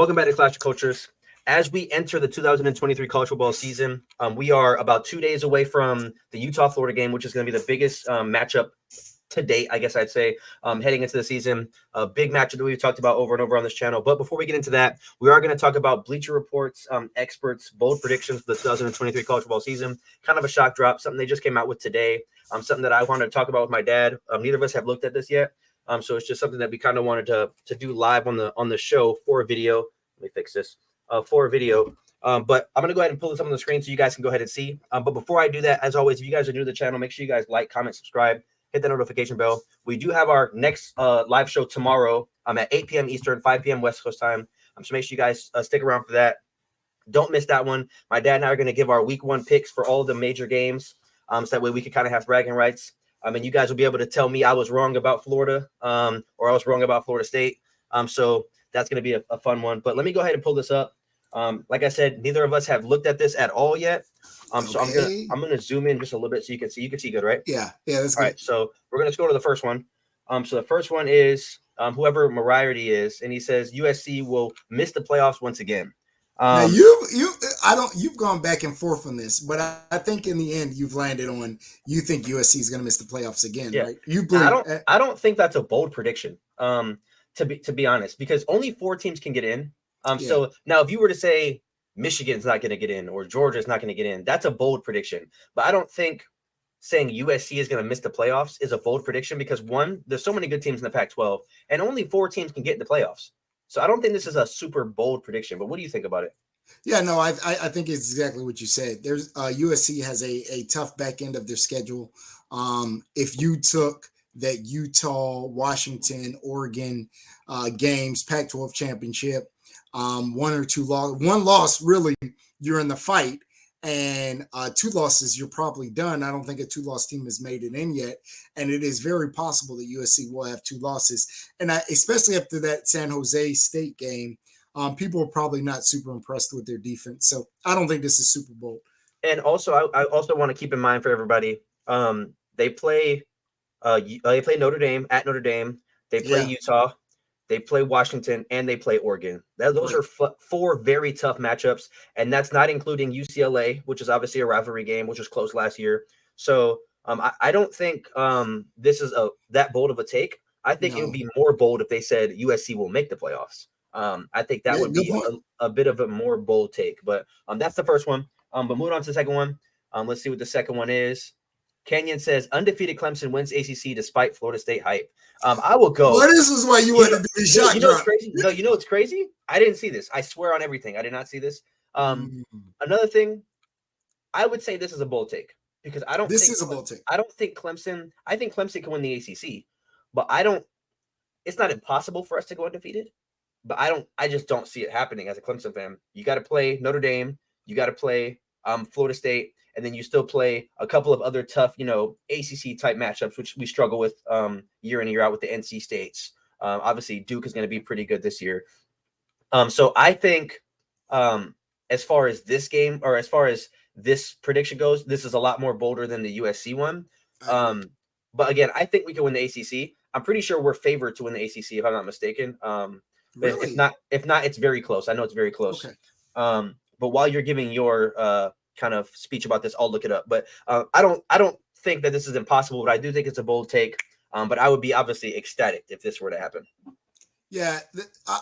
Welcome back to Clash of Cultures. As we enter the 2023 college football season, we are about 2 days away from the Utah-Florida game, which is going to be the biggest matchup to date, I guess I'd say, heading into the season. A big matchup that we've talked about over and over on this channel. But before we get into that, we are going to talk about Bleacher Report's experts' bold predictions for the 2023 college football season. Kind of a shock drop, something they just came out with today, something that I wanted to talk about with my dad. Neither of us have looked at this yet. So it's just something that we kind of wanted to do live on the show for a video. Let me fix this for a video. But I'm going to go ahead and pull this up on the screen so you guys can go ahead and see. But before I do that, as always, if you guys are new to the channel, make sure you guys like, comment, subscribe, hit the notification bell. We do have our next live show tomorrow at 8 p.m. Eastern, 5 p.m. West Coast time. So make sure you guys stick around for that. Don't miss that one. My dad and I are going to give our week 1 picks for all the major games. So that way we can kind of have bragging rights. And you guys will be able to tell me I was wrong about Florida or I was wrong about Florida State. So that's going to be a fun one. But let me go ahead and pull this up. Like I said, neither of us have looked at this at all yet. So I'm gonna zoom in just a little bit so you can see. You can see good, right? Yeah, that's all good. Right, so we're gonna go to the first one. So the first one is whoever Moriarty is, and he says USC will miss the playoffs once again. Now you've gone back and forth on this, but I think in the end you've landed on you think USC is going to miss the playoffs again, right? You believe? I don't think that's a bold prediction. To be honest, because only 4 teams can get in. So now if you were to say Michigan's not going to get in or Georgia's not going to get in, that's a bold prediction. But I don't think saying USC is going to miss the playoffs is a bold prediction because one, there's so many good teams in the Pac-12 and only 4 teams can get in the playoffs. So I don't think this is a super bold prediction, but what do you think about it? Yeah, no, I think it's exactly what you said. There's USC has a tough back end of their schedule. If you took that Utah, Washington, Oregon games, Pac-12 championship, 1 or 2 one loss, really, you're in the fight. And 2 losses, you're probably done. I don't think a 2-loss team has made it in yet. And it is very possible that USC will have 2 losses. And especially after that San Jose State game, people are probably not super impressed with their defense. So I don't think this is Super Bowl. And also, I also want to keep in mind for everybody, they play Notre Dame at Notre Dame. They play Utah. They play Washington, and they play Oregon. Those are 4 very tough matchups, and that's not including UCLA, which is obviously a rivalry game, which was close last year. So I don't think this is that bold of a take. I think it would be more bold if they said USC will make the playoffs. I think that would be a bit of a more bold take. But that's the first one. But moving on to the second one. Let's see what the second one is. Kenyon says undefeated Clemson wins ACC despite Florida State hype. I will go. Well, this is why you wanted to be shocked. You know what's crazy? No, you know what's crazy? I didn't see this. I swear on everything, I did not see this. Another thing, I would say this is a bold take because I don't. This is a bold take. I don't think Clemson. I think Clemson can win the ACC, but I don't. It's not impossible for us to go undefeated, but I just don't see it happening as a Clemson fan. You got to play Notre Dame. You got to play Florida State. And then you still play a couple of other tough, ACC type matchups, which we struggle with year in and year out with the NC States. Obviously, Duke is going to be pretty good this year. So I think as far as this game or as far as this prediction goes, this is a lot more bolder than the USC one. But again, I think we can win the ACC. I'm pretty sure we're favored to win the ACC if I'm not mistaken. Really? If not, it's very close. I know it's very close. Okay. But while you're giving your kind of speech about this, I'll look it up. But I don't think that this is impossible, but I do think it's a bold take. But I would be obviously ecstatic if this were to happen. Yeah,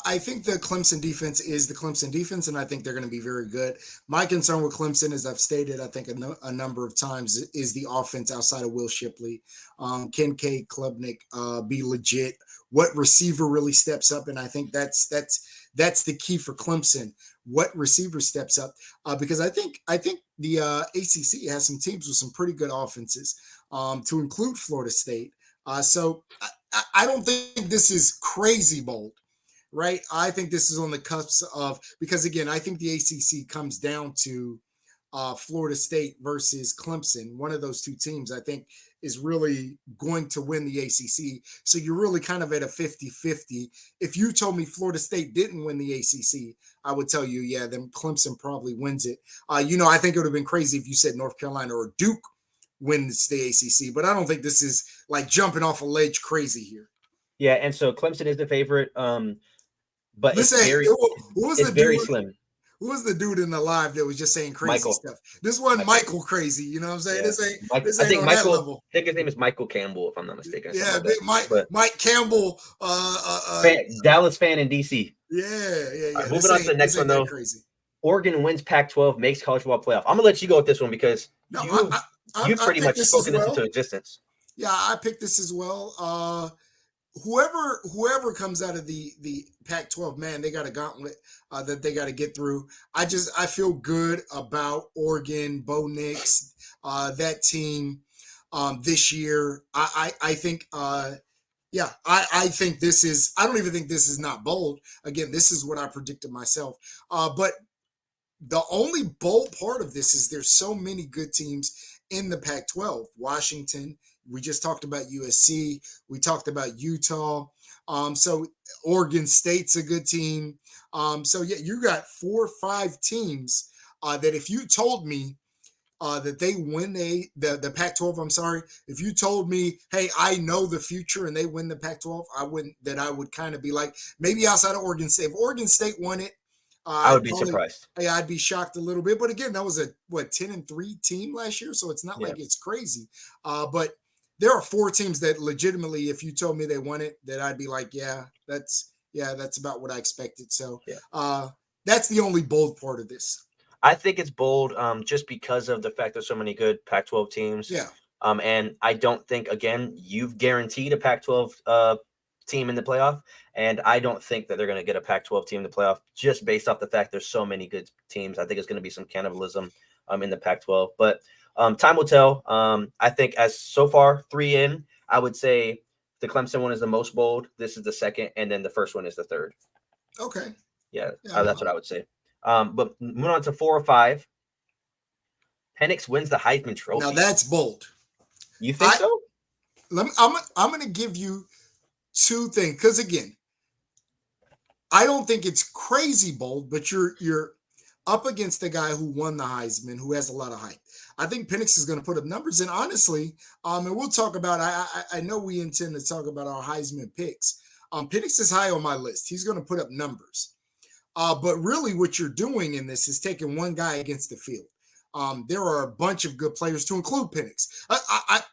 I think the Clemson defense is the Clemson defense, and I think they're going to be very good. My concern with Clemson, as I've stated, I think a number of times, is the offense outside of Will Shipley. Can Cade Klubnik be legit? What receiver really steps up? And I think that's the key for Clemson. What receiver steps up? Because I think the ACC has some teams with some pretty good offenses, to include Florida State. So I don't think this is crazy bold, right? I think this is on the cusp of, because again, I think the ACC comes down to Florida State versus Clemson. One of those 2 teams, I think, is really going to win the ACC. So you're really kind of at a 50-50. If you told me Florida State didn't win the ACC, I would tell you, yeah, then Clemson probably wins it. I think it would have been crazy if you said North Carolina or Duke wins the ACC, but I don't think this is like jumping off a ledge crazy here. Yeah, and so Clemson is the favorite. but Let's say who was it's the very dude? slim. Who was the dude in the live that was just saying crazy Michael. stuff? This one Michael crazy. You know what I'm saying? Yeah. This I ain't think on that Michael. level. I think his name is Michael Campbell, if I'm not mistaken, or something Yeah, like that. big But Mike Campbell. Dallas fan in DC. Yeah. All right, moving This on to the next one ain't that though. crazy. Oregon wins Pac-12, makes college football playoff. I'm gonna let you go with this one because No, you've I pretty picked much this as spoken this well. into existence. Yeah, I picked this as well. Whoever comes out of the Pac-12, man, they got a gauntlet that they got to get through. I feel good about Oregon, Bo Nix, that team this year. I think I think this is. I don't even think this is not bold. Again, this is what I predicted myself. But the only bold part of this is there's so many good teams in the Pac-12. Washington. We just talked about USC. We talked about Utah. So Oregon State's a good team. So yeah, you got 4 or 5 teams that if you told me that they win the Pac-12, I'm sorry, if you told me, hey, I know the future and they win the Pac-12, I would kind of be like, maybe outside of Oregon State. If Oregon State won it, I would be surprised. Yeah, I'd be shocked a little bit. But again, that was a 10-3 team last year, so it's not like it's crazy. But there are 4 teams that legitimately, if you told me they won it, that I'd be like, that's about what I expected. So that's the only bold part of this. I think it's bold just because of the fact there's so many good Pac-12 teams. Yeah. And I don't think, again, you've guaranteed a Pac-12 team in the playoff, and I don't think that they're going to get a Pac-12 team in the playoff just based off the fact there's so many good teams. I think it's going to be some cannibalism in the Pac-12, but time will tell. I think as so far 3 in, I would say the Clemson one is the most bold. This is the second, and then the first one is the third. Okay. Yeah, that's what I would say. But moving on to 4 or 5, Penix wins the Heisman Trophy. Now that's bold. You think so? I'm going to give you 2 things because again, I don't think it's crazy bold, but you're up against the guy who won the Heisman, who has a lot of hype. I think Penix is going to put up numbers, and honestly, and we'll talk about. I know we intend to talk about our Heisman picks. Penix is high on my list. He's going to put up numbers, but really, what you're doing in this is taking one guy against the field. There are a bunch of good players to include Penix.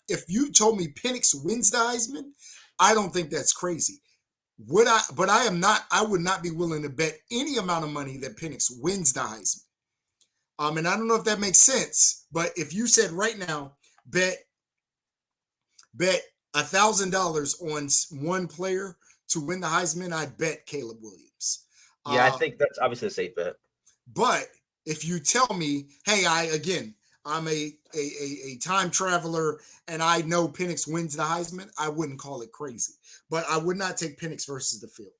If you told me Penix wins the Heisman, I don't think that's crazy. I would not be willing to bet any amount of money that Penix wins the Heisman. And I don't know if that makes sense, but if you said right now, bet $1,000 on one player to win the Heisman, I'd bet Caleb Williams. Yeah, I think that's obviously a safe bet. But if you tell me, hey, I'm a time traveler and I know Penix wins the Heisman, I wouldn't call it crazy. But I would not take Penix versus the field.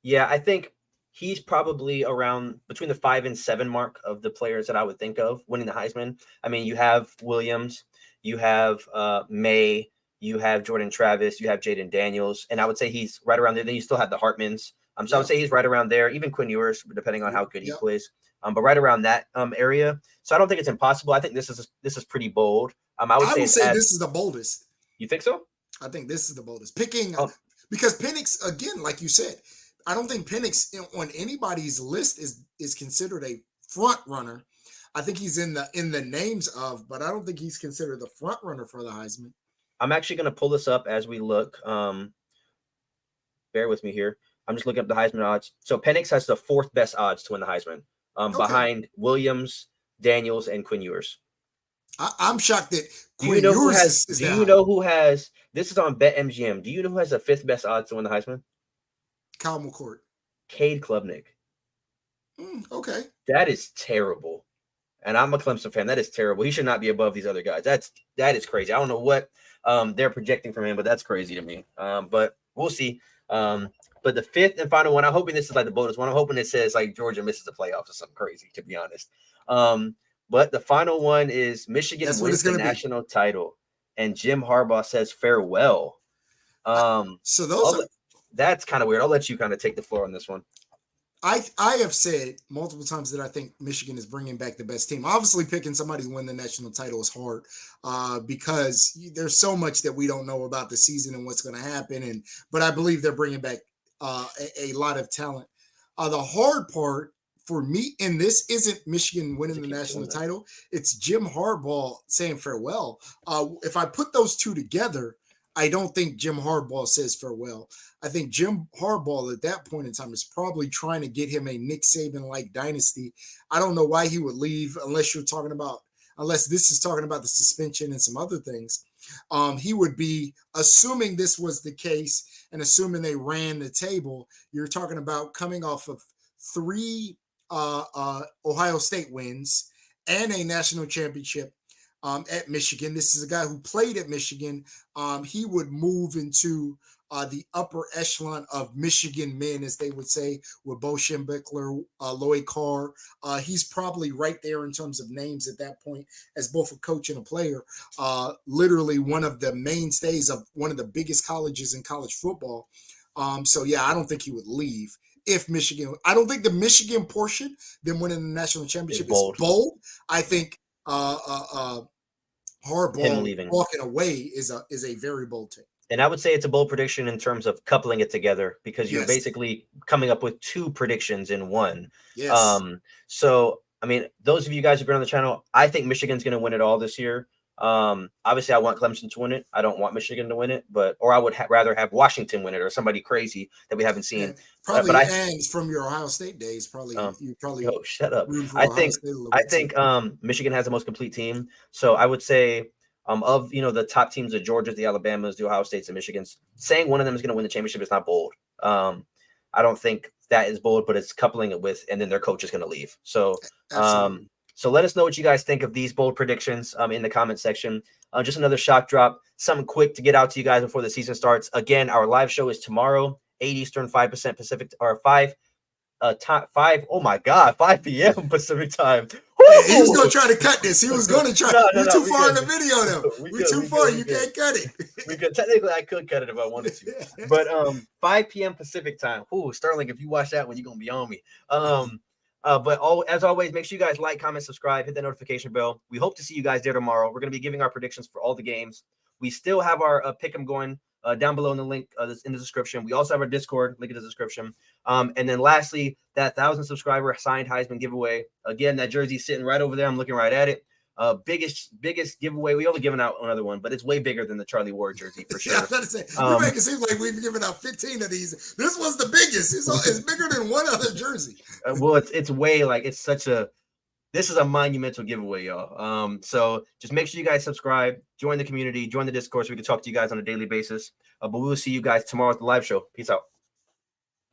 Yeah, I think he's probably around between the 5 and 7 mark of the players that I would think of winning the Heisman. I mean, you have Williams, you have May, you have Jordan Travis, you have Jaden Daniels, and I would say he's right around there. Then you still have the Hartmans. So I would say he's right around there, even Quinn Ewers, depending on how good he plays. But right around that area. So I don't think it's impossible. I think this is pretty bold. I would say this is the boldest. You think so? I think this is the boldest. Because Penix, again, like you said, I don't think Penix on anybody's list is considered a front runner. I think he's in the names of, but I don't think he's considered the front runner for the Heisman. I'm actually going to pull this up as we look. Bear with me here. I'm just looking up the Heisman odds. So Penix has the 4th best odds to win the Heisman, behind Williams, Daniels, and Quinn Ewers. I'm shocked that Quinn Ewers is. Do you know who has? This is on BetMGM. Do you know who has the 5th best odds to win the Heisman? Kyle McCord. Cade Klubnik. Okay. That is terrible. And I'm a Clemson fan. That is terrible. He should not be above these other guys. That is crazy. I don't know what they're projecting from him, but that's crazy to me. But we'll see. But the 5th and final one, I'm hoping this is like the bonus one. I'm hoping it says like Georgia misses the playoffs or something crazy, to be honest. But the final one is Michigan wins the national title, and Jim Harbaugh says farewell. That's kind of weird. I'll let you kind of take the floor on this one. I have said multiple times that I think Michigan is bringing back the best team. Obviously, picking somebody to win the national title is hard because there's so much that we don't know about the season and what's going to happen. But I believe they're bringing back a lot of talent. The hard part for me in this isn't Michigan winning the national title. It's Jim Harbaugh saying farewell. If I put those two together, I don't think Jim Harbaugh says farewell. I think Jim Harbaugh at that point in time is probably trying to get him a Nick Saban-like dynasty. I don't know why he would leave unless this is talking about the suspension and some other things. He would be, assuming this was the case and assuming they ran the table, you're talking about coming off of 3 Ohio State wins and a national championship at Michigan. This is a guy who played at Michigan. He would move into the upper echelon of Michigan men, as they would say, with Bo Schembechler, Lloyd Carr. He's probably right there in terms of names at that point as both a coach and a player. Literally one of the mainstays of one of the biggest colleges in college football. So, yeah, I don't think he would leave. If Michigan, I don't think the Michigan portion, them winning the national championship, is bold. I think Harbaugh walking away is a very bold take. And I would say it's a bold prediction in terms of coupling it together, because you're basically coming up with 2 predictions in one. Yes. So, I mean, those of you guys who've been on the channel, I think Michigan's going to win it all this year. Obviously I want Clemson to win it. I don't want Michigan to win it, or I would rather have Washington win it, or somebody crazy that we haven't seen. Yeah, probably Angs from your Ohio State days. Shut up. I think Michigan has the most complete team. So I would say of the top teams, the Georgias, the Alabamas, the Ohio States, and Michigans, saying one of them is going to win the championship is not bold. I don't think that is bold, but it's coupling it with, and then their coach is going to leave. So So let us know what you guys think of these bold predictions in the comment section. Just another shock drop, something quick to get out to you guys before the season starts. Again, our live show is tomorrow, 8 Eastern, 5% Pacific, or 5 p.m. Pacific time. He was going to try to cut this. He was going to try. You're too far in the video, though. We're too far. You can't cut it. Technically, I could cut it if I wanted to. But 5 p.m. Pacific time. Ooh, Sterling, if you watch that one, you're going to be on me. But as always, make sure you guys like, comment, subscribe, hit that notification bell. We hope to see you guys there tomorrow. We're going to be giving our predictions for all the games. We still have our pick'em going down below in the link in the description. We also have our Discord link in the description. And then lastly, that 1,000 subscriber signed Heisman giveaway. Again, that jersey's sitting right over there. I'm looking right at it. Biggest giveaway. We only given out another one, but it's way bigger than the Charlie Ward jersey for sure. Yeah, I was about to say, you make it seem like we've given out 15 of these. This was the biggest. It's bigger than one other jersey. Well, it's way this is a monumental giveaway, y'all. So just make sure you guys subscribe, join the community, join the Discord so we can talk to you guys on a daily basis. But we will see you guys tomorrow at the live show. Peace out.